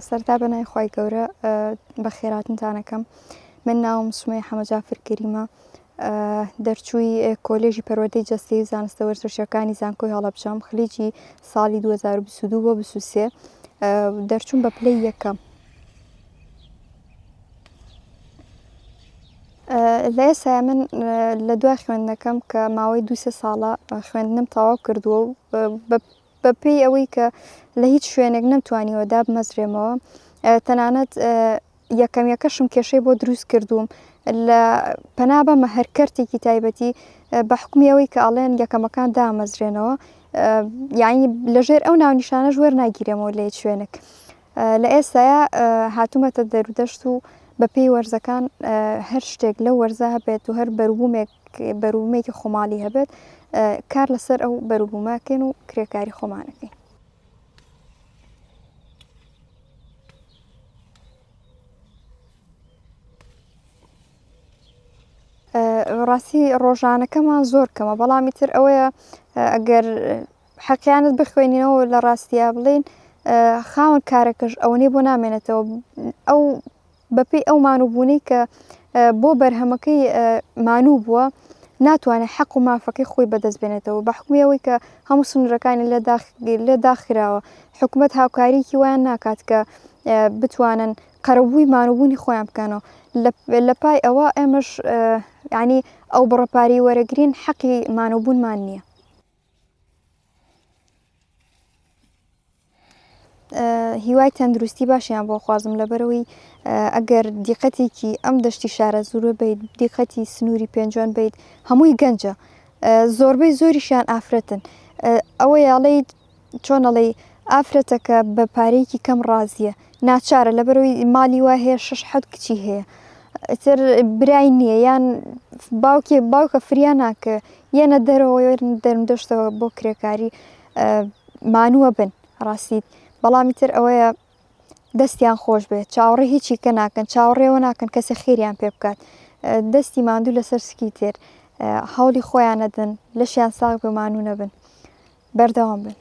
سەرتا بەنای خوای گەورە بەخێراتنتانەکەم. من ناوم سومەیە حەمە جافر کەریمە، دەرچووی کۆلێژی پەروەردەی جەستەیی و زانستە وەرزشەکانی زانکۆی هەڵەبجەم خولێکی ساڵی 2022 بۆ 23 دەرچووم بە پلەی یەکەم. لە ئێستایا من لە دوای خوێندنەکەم کە ماوەی 2-3 ساڵە خوێندنم تەواو کردووە و بە پێی ئەوەی کە لە هیچ شوێنێک نەمتوانیوە دابمەزرێمەوە، تەنانەت یەکەمیەکەشم کێشەی بۆ دروست کردووم لە پەنا بەمە هەر کەرتێکی تایبەتی بە حکومی ئەوەی کە ئەڵێن یەکەمەکان دامەزرێنەوە، یعنی لەژێر ئەو ناونیشانەش وەرناگیرێمەوە لە هیچ شوێنێک. لە ئێستایا هاتوومەتە دەرودەشت و بە پێی وەرزەکان هەر شتێک لەو وەرزە هەبێت و هەر بەروبوومێکی خۆماڵی هەبێت کار لەسەر ئەو بەروبوومەکەین و کرێکاری خۆمانەکەین. ڕاستی ڕۆژانەکەمان زۆر کەمە، بەڵامی تر ئەوەیە ئەگەر حەقیانت بخوێنینەوە لە ڕاستیە بڵێن خاوەن کارەکەش ئەوەنەی بۆ نامێنێتەوە، ئەو بەپێی ئەو مانووبوونەی کە بۆ بەرهەمەکەی مانوو بووە ناتوانێت حەق و مافەکەی خۆی بەدەست بێنێتەوە بە حکومی ئەوەی کە هەموو سنوورەکانی لێ داخراوە. حکومەت هاوکاریکی وایان ناکات کە بتوانن قەرەبووی مانووبوونی خۆیان بکەنەوە. لە پای ئەوە ئێمەش یعنی ئەو بڕەپاری وەرەگرین حەقی مانووبوونمان نییە. هیوای تەندروستی باشیان بۆ خوازم لەبەرەوەی ئەگەر دیقەتێکی ئەم دەشتی شارە زوورە بیت، دیقەتی سنووری پێنجۆن بیت، هەمووی گەنجە، زۆربەی زۆریشیان ئافرەتن. ئەوەیاڵەی چۆنەڵێ ئافرەتەکە بە پارەیەکی کەم ڕازیە، ناچارە لەبەرەوەی ماڵی وا هەیە 6-7 کچی هەیە، ئیتر برای نییە یان باوکە فریا ناکە یەنە دەرەوە دەرمدەشتەوە بۆ کرێکاری مانووە بن ڕاستیت. بەڵامی تر ئەوەیە دەستیان خۆش بێت، چاوەڕێ هیچی کە ناکەن، چاوەڕێەوە ناکەن کەسێ خێریان پێ بکات، دەستی ماندوو لەسەر سکی تێر هەوڵی خۆیان نەدەن، لەشیان ساغ بە مانوو نەبن، بەردەوام بن.